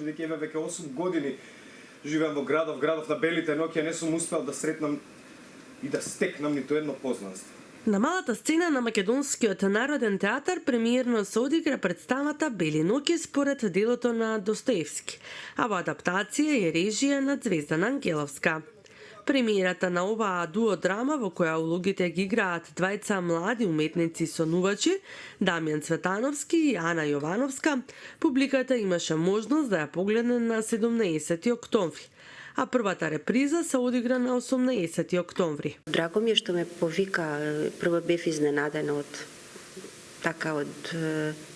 може би дека еве веќе 8 години живеам во градов на белите ноќи, не сум успел да сретнам и да стекнам ниту едно познанство. На малата сцена на Македонскиот народен театар премиерно се одигра представата Бели ноќи според делото на Достоевски, а во адаптација и режија на Звездана Ангеловска. Премиерата на оваа дуодрама во која улогите ги играат двајца млади уметници сонувачи, Дамјан Цветановски и Ана Јовановска, публиката имаше можност да ја погледне на 17 октомври, а првата реприза се одигра на 18 октомври. Драго ми е што ме повика, прво бев изненадена од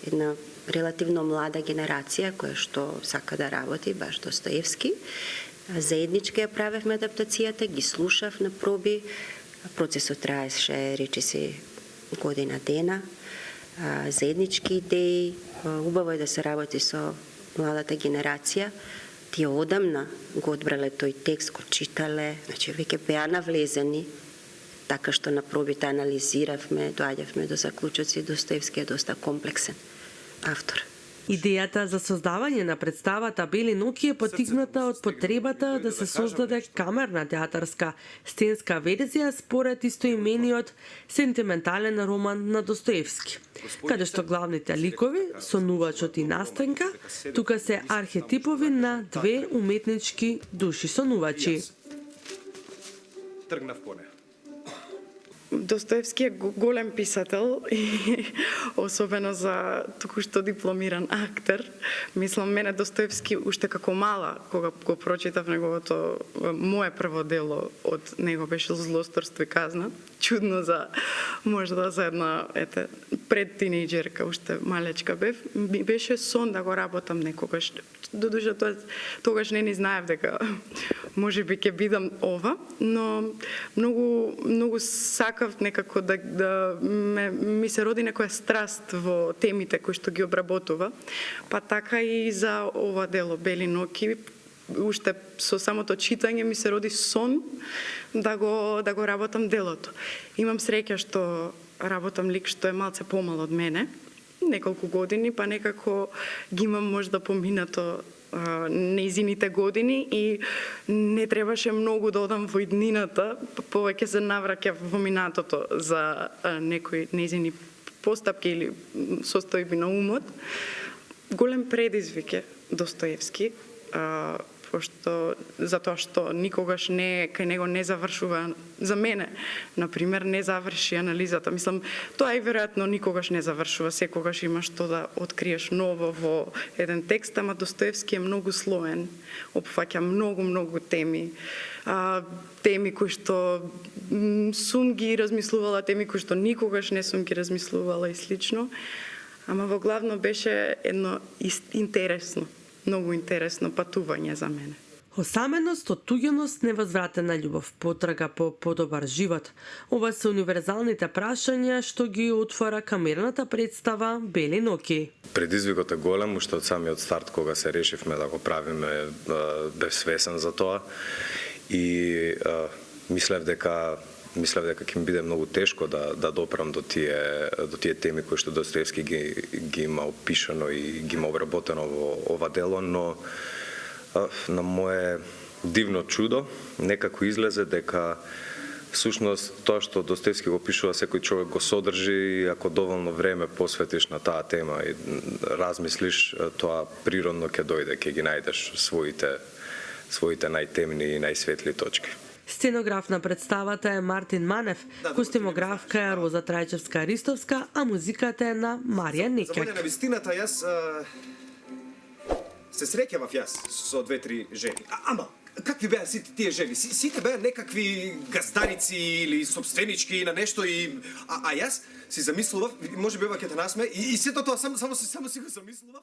една релативно млада генерација која што сака да работи, баш Достоевски. Заеднички ја правевме адаптацијата, ги слушав на проби, процесот траеше речиси година дена, заеднички идеи, убаво е да се работи со младата генерација. Тие одамна го одбрале тој текст, го читале, значи веќе беа навлезени, така што на пробите анализиравме, доаѓавме до заклучоци. Достоевски е доста комплексен автор. Идејата за создавање на представата Бели ноќи е потигната од потребата да се создаде камерна театарска сценска верзија според истоимениот сентиментален роман на Достоевски, каде што главните ликови, сонувачот и Настенка, тука се архетипови на две уметнички души сонувачи. Тргнав по неа. Достоевски е голем писател и особено за току-што дипломиран актер. Мислам, мене Достоевски уште како мала, кога го прочитав неговото, мое прво дело од него беше Злосторство и казна. Чудно за можда за една пред тинејџерка, уште малечка бев. Ми беше сон да го работам некогаш. Додуша тогаш не ни знаев дека може би ќе бидам ова, но многу сакав некако да ми се роди некоја страст во темите кои што ги обработува. Па така и за ова дело Бели ноќи, уште со самото читање ми се роди сон да го работам делото. Имам среќа што работам лик што е малце помал од мене, неколку години, па некако ги имам можда поминато нејзините години и не требаше многу да одам во иднината, повеќе се навраќав во минатото за некои нејзини постапки или состојби на умот. Голем предизвик е Достоевски, затоа што никогаш кај него не завршува, за мене, например, не заврши анализата. Мислам, тоа и веројатно никогаш не завршува, секогаш има што да откриеш ново во еден текст, ама Достоевски е многу слоен, опфаќа многу теми. Теми кои што сум ги размислувала, теми кои што никогаш не сум ги размислувала и слично, ама во главно беше едно интересно, многу интересно патување за мене. Осаменост, оттуѓеност, невозвратена љубов, потрага по подобар живот. Ова се универзалните прашања што ги отвора камерната представа Бели ноќи. Предизвикот е голем, уште од самиот старт кога се решивме да го правиме, бев свесен за тоа и мислев дека ќе ми биде многу тешко да допрам до тие теми кои што Достоевски ги има опишано и ги има обработено во ова дело, но на мое дивно чудо некако излезе дека всушност тоа што Достоевски го пишува секој човек го содржи и ако доволно време посветиш на таа тема и размислиш, тоа природно ќе дојде, ќе ги најдеш своите најтемни и најсветли точки. Сценограф на представата е Мартин Манев, костимографка е Роза Трајчевска-Ристовска, а музиката е на Марија Некек. За волја на вистината, јас се среќавав со 2-3 жени. Ама, какви беа сите тие жени? Сите беа некакви газдарици или собственички на нешто а јас си замислував, може би ќе те насме, и сето тоа само си го замислував.